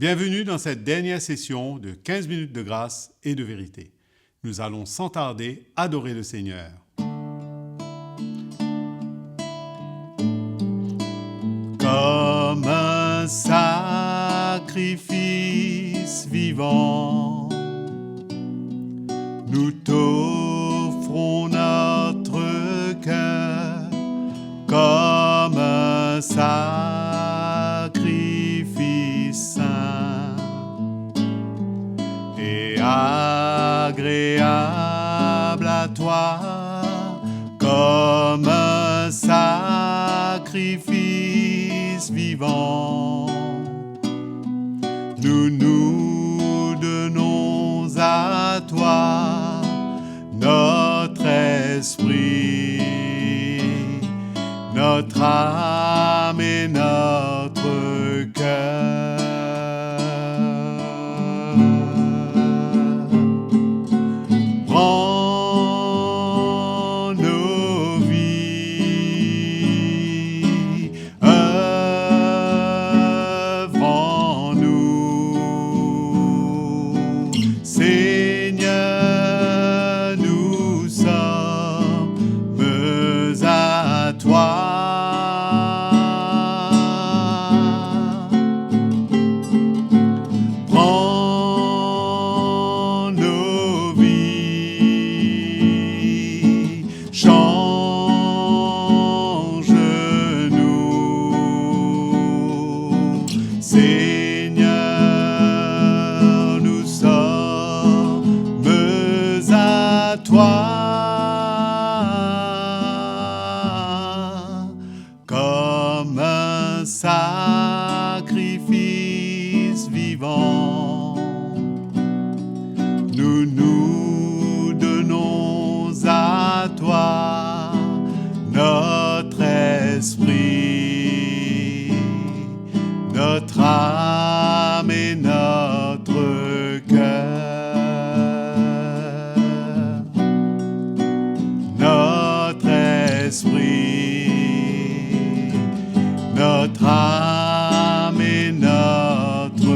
Bienvenue dans cette dernière session de 15 minutes de grâce et de vérité. Nous allons sans tarder adorer le Seigneur. Comme un sacrifice vivant, nous t'offrons notre cœur comme un sacrifice saint et agréable à toi, comme un sacrifice vivant. Nous nous donnons à toi notre esprit, notre âme et notre cœur. Prends nos vies, œuvre en nous. Seigneur, nous sommes à toi. Prends nos vies, change-nous. Seigneur, nous sommes à toi. Comme un sacrifice vivant, nous nous donnons à toi notre esprit, notre âme et notre cœur. Notre esprit, notre âme et notre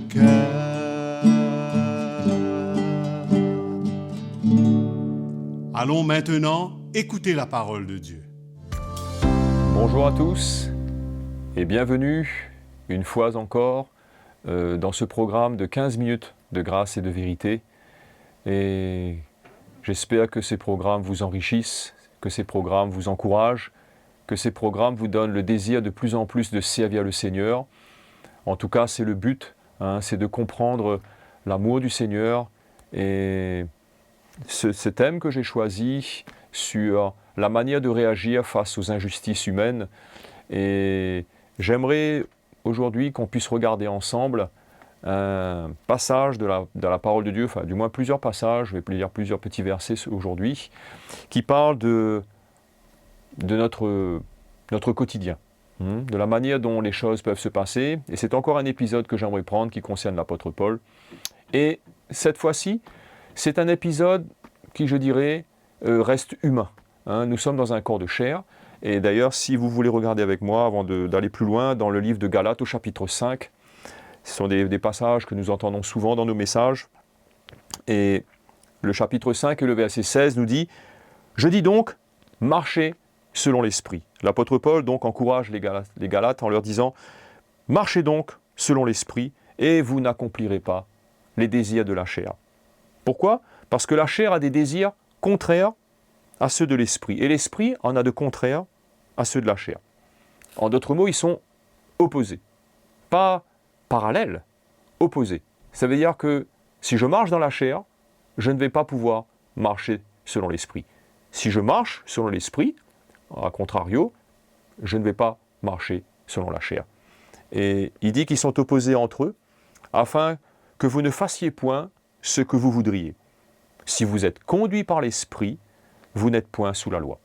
cœur. Allons maintenant écouter la parole de Dieu. Bonjour à tous et bienvenue une fois encore dans ce programme de 15 minutes de grâce et de vérité. Et j'espère que ces programmes vous enrichissent, que ces programmes vous encouragent, que ces programmes vous donnent le désir de plus en plus de servir le Seigneur. En tout cas, c'est le but, c'est de comprendre l'amour du Seigneur. Et ce thème que j'ai choisi sur la manière de réagir face aux injustices humaines. Et j'aimerais aujourd'hui qu'on puisse regarder ensemble un passage de la parole de Dieu, enfin du moins plusieurs passages, je vais lire plusieurs petits versets aujourd'hui, qui parlent de notre quotidien, de la manière dont les choses peuvent se passer. Et c'est encore un épisode que j'aimerais prendre qui concerne l'apôtre Paul. Et cette fois-ci, c'est un épisode qui, je dirais, reste humain. Nous sommes dans un corps de chair. Et d'ailleurs, si vous voulez regarder avec moi, avant d'aller plus loin, dans le livre de Galates au chapitre 5, ce sont des passages que nous entendons souvent dans nos messages. Et le chapitre 5 et le verset 16 nous dit « Je dis donc, marchez selon l'esprit ». L'apôtre Paul donc encourage les Galates en leur disant « Marchez donc selon l'esprit et vous n'accomplirez pas les désirs de la chair ». Pourquoi ? Parce que la chair a des désirs contraires à ceux de l'esprit. Et l'esprit en a de contraires à ceux de la chair. En d'autres mots, ils sont opposés. Pas parallèles, opposés. Ça veut dire que si je marche dans la chair, je ne vais pas pouvoir marcher selon l'esprit. Si je marche selon l'esprit, à contrario, je ne vais pas marcher selon la chair. Et il dit qu'ils sont opposés entre eux, afin que vous ne fassiez point ce que vous voudriez. Si vous êtes conduit par l'esprit, vous n'êtes point sous la loi.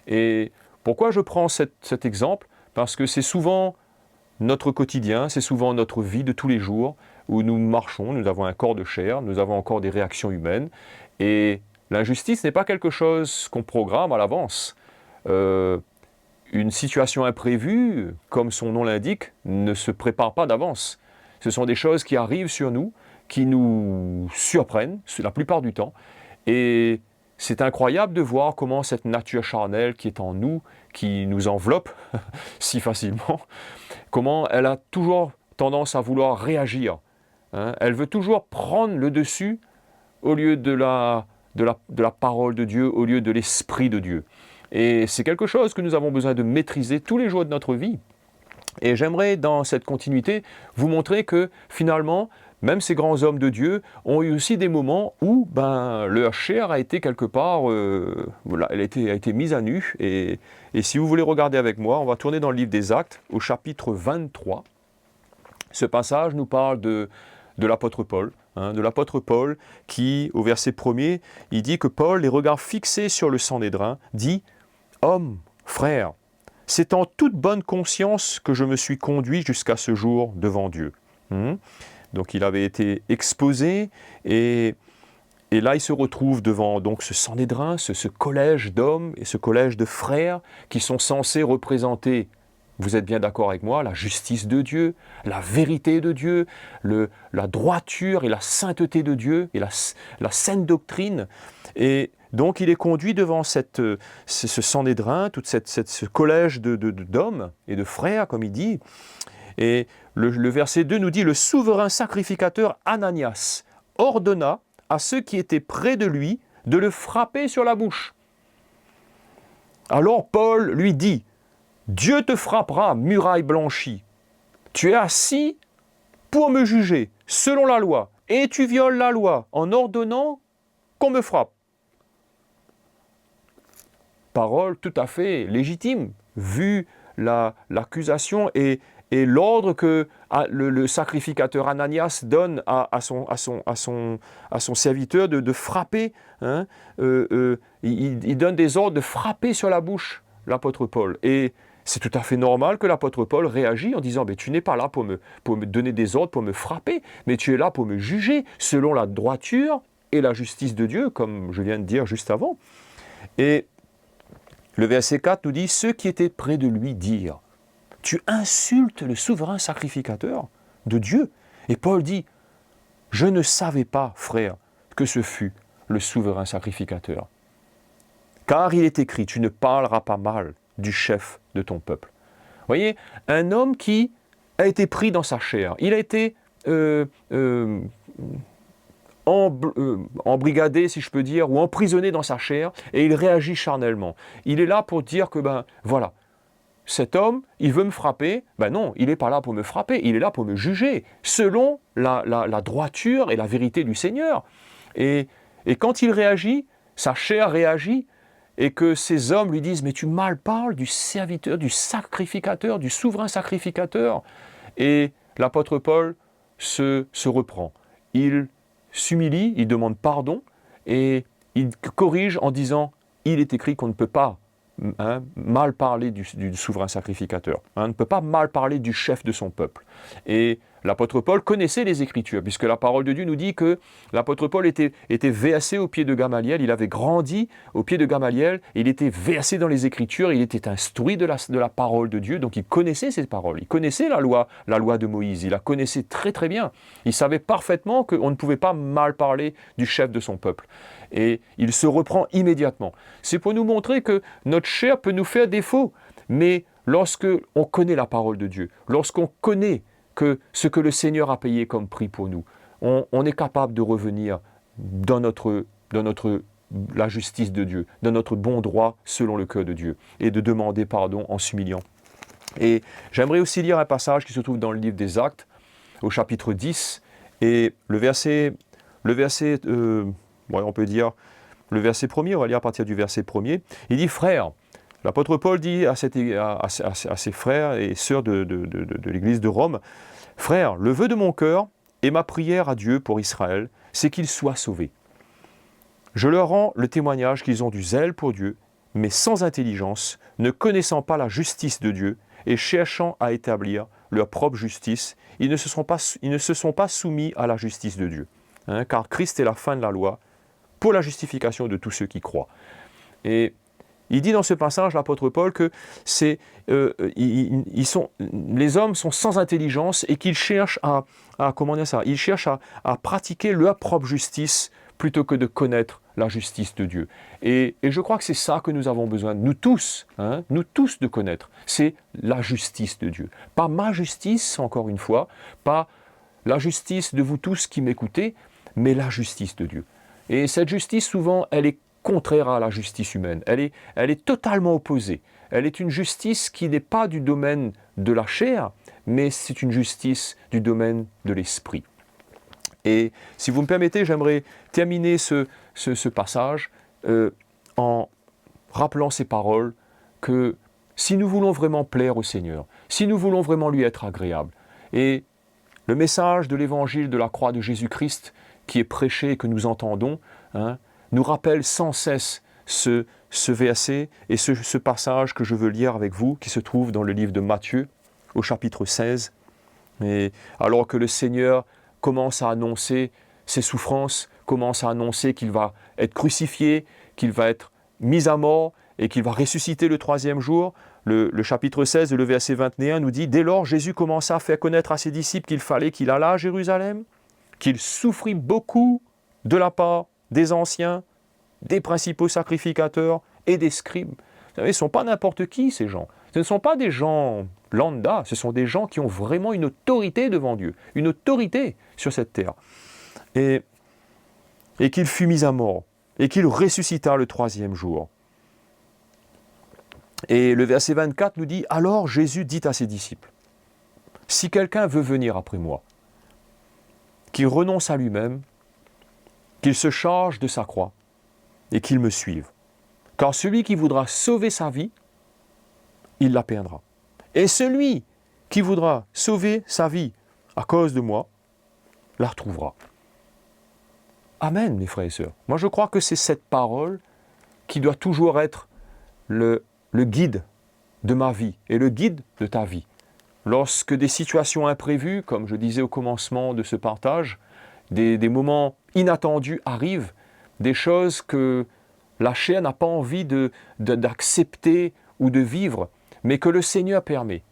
Et pourquoi je prends cet exemple ? Parce que c'est souvent notre quotidien, c'est souvent notre vie de tous les jours où nous marchons, nous avons un corps de chair, nous avons encore des réactions humaines. Et l'injustice n'est pas quelque chose qu'on programme à l'avance. Une situation imprévue, comme son nom l'indique, ne se prépare pas d'avance. Ce sont des choses qui arrivent sur nous, qui nous surprennent la plupart du temps. Et c'est incroyable de voir comment cette nature charnelle qui est en nous, qui nous enveloppe si facilement, comment elle a toujours tendance à vouloir réagir. Elle veut toujours prendre le dessus au lieu de la parole de Dieu, au lieu de l'Esprit de Dieu. Et c'est quelque chose que nous avons besoin de maîtriser tous les jours de notre vie. Et j'aimerais, dans cette continuité, vous montrer que finalement, même ces grands hommes de Dieu ont eu aussi des moments où leur chair a été quelque part, elle a été mise à nu. Et si vous voulez regarder avec moi, on va tourner dans le livre des Actes, au chapitre 23. Ce passage nous parle de l'apôtre Paul. De l'apôtre Paul qui, au verset 1er, il dit que Paul, les regards fixés sur le Sanhédrin, dit « Homme, frère, c'est en toute bonne conscience que je me suis conduit jusqu'à ce jour devant Dieu. » Donc il avait été exposé et là il se retrouve devant donc ce Sanhédrin, ce collège d'hommes et ce collège de frères qui sont censés représenter, vous êtes bien d'accord avec moi, la justice de Dieu, la vérité de Dieu, la droiture et la sainteté de Dieu et la saine doctrine. Et donc il est conduit devant ce Sanhédrin, tout ce collège d'hommes et de frères, comme il dit. Et le verset 2 nous dit « Le souverain sacrificateur Ananias ordonna à ceux qui étaient près de lui de le frapper sur la bouche. Alors Paul lui dit « Dieu te frappera, muraille blanchie. Tu es assis pour me juger, selon la loi, et tu violes la loi en ordonnant qu'on me frappe. » Parole tout à fait légitime, vu l'accusation et l'ordre que le sacrificateur Ananias donne à son serviteur de frapper. Il donne des ordres de frapper sur la bouche l'apôtre Paul. Et c'est tout à fait normal que l'apôtre Paul réagit en disant « Tu n'es pas là pour me donner des ordres, pour me frapper, mais tu es là pour me juger selon la droiture et la justice de Dieu, comme je viens de dire juste avant. » Et le verset 4 nous dit « Ceux qui étaient près de lui dirent « Tu insultes le souverain sacrificateur de Dieu. » Et Paul dit « Je ne savais pas, frère, que ce fût le souverain sacrificateur. Car il est écrit, tu ne parleras pas mal du chef de ton peuple. » Vous voyez, un homme qui a été pris dans sa chair, il a été embrigadé, si je peux dire, ou emprisonné dans sa chair, et il réagit charnellement. Il est là pour dire que, voilà, cet homme, il veut me frapper. Non, il n'est pas là pour me frapper, il est là pour me juger, selon la droiture et la vérité du Seigneur. Et quand il réagit, sa chair réagit, et que ces hommes lui disent « Mais tu mal parles du serviteur, du sacrificateur, du souverain sacrificateur. » Et l'apôtre Paul se reprend. Il s'humilie, il demande pardon, et il corrige en disant « Il est écrit qu'on ne peut pas mal parler du souverain sacrificateur. On ne peut pas mal parler du chef de son peuple. » Et l'apôtre Paul connaissait les Écritures, puisque la parole de Dieu nous dit que l'apôtre Paul était VSC au pied de Gamaliel, il avait grandi au pied de Gamaliel, il était VSC dans les Écritures, il était instruit de la parole de Dieu, donc il connaissait ces paroles, il connaissait la loi de Moïse, il la connaissait très très bien. Il savait parfaitement qu'on ne pouvait pas mal parler du chef de son peuple. Et il se reprend immédiatement. C'est pour nous montrer que notre chair peut nous faire défaut, mais lorsque on connaît la parole de Dieu, lorsqu'on connaît ce que le Seigneur a payé comme prix pour nous, on est capable de revenir dans la justice de Dieu, dans notre bon droit selon le cœur de Dieu, et de demander pardon en s'humiliant. Et j'aimerais aussi lire un passage qui se trouve dans le livre des Actes, au chapitre 10, et le verset on peut dire le verset 1er, on va lire à partir du verset 1er. Il dit « Frères », l'apôtre Paul dit à ses frères et sœurs de l'église de Rome, « Frères, le vœu de mon cœur et ma prière à Dieu pour Israël, c'est qu'ils soient sauvés. Je leur rends le témoignage qu'ils ont du zèle pour Dieu, mais sans intelligence, ne connaissant pas la justice de Dieu et cherchant à établir leur propre justice, ils ne se sont pas soumis à la justice de Dieu. Car Christ est la fin de la loi, pour la justification de tous ceux qui croient. » Et Il dit dans ce passage, l'apôtre Paul, que les hommes sont sans intelligence et qu'ils cherchent ils cherchent à pratiquer leur propre justice plutôt que de connaître la justice de Dieu. Et je crois que c'est ça que nous avons besoin, nous tous de connaître, c'est la justice de Dieu. Pas ma justice, encore une fois, pas la justice de vous tous qui m'écoutez, mais la justice de Dieu. Et cette justice, souvent, elle est contraire à la justice humaine. Elle est totalement opposée. Elle est une justice qui n'est pas du domaine de la chair, mais c'est une justice du domaine de l'esprit. Et si vous me permettez, j'aimerais terminer ce passage en rappelant ces paroles que si nous voulons vraiment plaire au Seigneur, si nous voulons vraiment lui être agréable, et le message de l'évangile de la croix de Jésus-Christ qui est prêché et que nous entendons, nous rappelle sans cesse ce verset et ce passage que je veux lire avec vous, qui se trouve dans le livre de Matthieu, au chapitre 16. Et alors que le Seigneur commence à annoncer ses souffrances, commence à annoncer qu'il va être crucifié, qu'il va être mis à mort et qu'il va ressusciter le troisième jour, le chapitre 16, le verset 21 nous dit « Dès lors, Jésus commença à faire connaître à ses disciples qu'il fallait qu'il allât à Jérusalem, qu'il souffrit beaucoup de la part des anciens, des principaux sacrificateurs et des scribes. » Vous savez, ce ne sont pas n'importe qui, ces gens. Ce ne sont pas des gens lambda, ce sont des gens qui ont vraiment une autorité devant Dieu, une autorité sur cette terre. Et qu'il fut mis à mort, et qu'il ressuscita le troisième jour. Et le verset 24 nous dit « Alors Jésus dit à ses disciples, « Si quelqu'un veut venir après moi, qu'il renonce à lui-même, qu'il se charge de sa croix, et qu'il me suive. Car celui qui voudra sauver sa vie, il la perdra. Et celui qui voudra sauver sa vie à cause de moi, la retrouvera. » Amen, mes frères et sœurs. Moi, je crois que c'est cette parole qui doit toujours être le guide de ma vie et le guide de ta vie. Lorsque des situations imprévues, comme je disais au commencement de ce partage, des moments inattendus arrivent, des choses que la chair n'a pas envie d'accepter ou de vivre, mais que le Seigneur permet.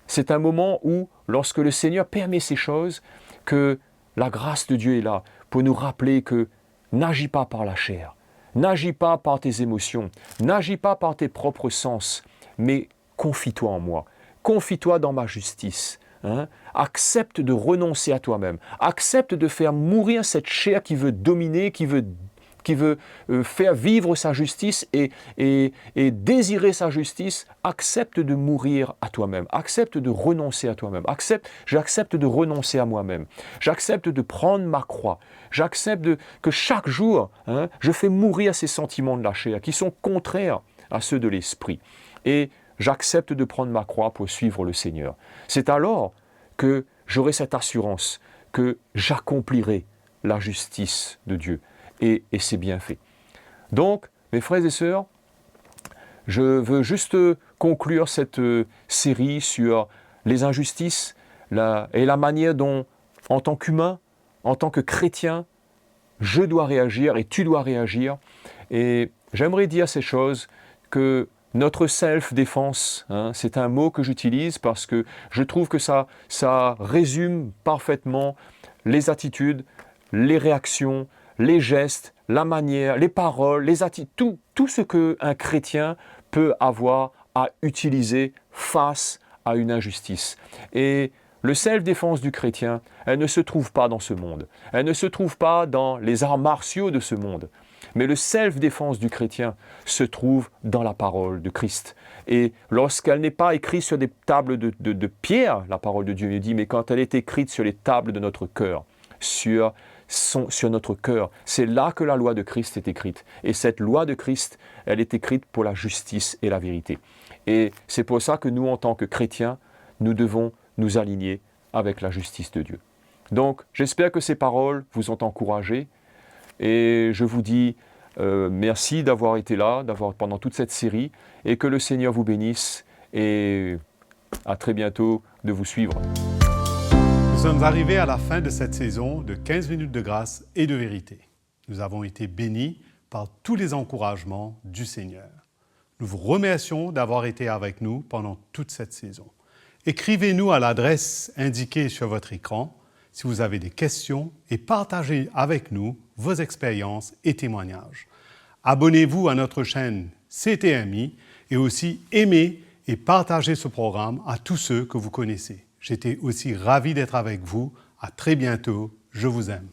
C'est un moment où, lorsque le Seigneur permet ces choses, que la grâce de Dieu est là pour nous rappeler que n'agis pas par la chair, n'agis pas par tes émotions, n'agis pas par tes propres sens, mais confie-toi en moi, confie-toi dans ma justice. Accepte de renoncer à toi-même, accepte de faire mourir cette chair qui veut dominer, qui veut faire vivre sa justice et désirer sa justice. Accepte de mourir à toi-même, accepte de renoncer à toi-même, j'accepte de renoncer à moi-même, j'accepte de prendre ma croix, j'accepte que chaque jour, je fais mourir ces sentiments de la chair qui sont contraires à ceux de l'esprit. Et j'accepte de prendre ma croix pour suivre le Seigneur. C'est alors que j'aurai cette assurance que j'accomplirai la justice de Dieu. Et c'est bien fait. Donc, mes frères et sœurs, je veux juste conclure cette série sur les injustices et la manière dont, en tant qu'humain, en tant que chrétien, je dois réagir et tu dois réagir. Et j'aimerais dire ces choses que notre self-défense, c'est un mot que j'utilise parce que je trouve que ça résume parfaitement les attitudes, les réactions, les gestes, la manière, les paroles, les attitudes, tout ce qu'un chrétien peut avoir à utiliser face à une injustice. Et le self-défense du chrétien, elle ne se trouve pas dans ce monde. Elle ne se trouve pas dans les arts martiaux de ce monde. Mais le self-défense du chrétien se trouve dans la parole de Christ. Et lorsqu'elle n'est pas écrite sur des tables de pierre, la parole de Dieu nous dit, mais quand elle est écrite sur les tables de notre cœur, sur notre cœur, c'est là que la loi de Christ est écrite. Et cette loi de Christ, elle est écrite pour la justice et la vérité. Et c'est pour ça que nous, en tant que chrétiens, nous devons nous aligner avec la justice de Dieu. Donc, j'espère que ces paroles vous ont encouragé. Et je vous dis merci d'avoir été là, pendant toute cette série, et que le Seigneur vous bénisse, et à très bientôt de vous suivre. Nous sommes arrivés à la fin de cette saison de 15 minutes de grâce et de vérité. Nous avons été bénis par tous les encouragements du Seigneur. Nous vous remercions d'avoir été avec nous pendant toute cette saison. Écrivez-nous à l'adresse indiquée sur votre écran si vous avez des questions et partagez avec nous vos expériences et témoignages. Abonnez-vous à notre chaîne CTMI et aussi aimez et partagez ce programme à tous ceux que vous connaissez. J'étais aussi ravi d'être avec vous. À très bientôt. Je vous aime.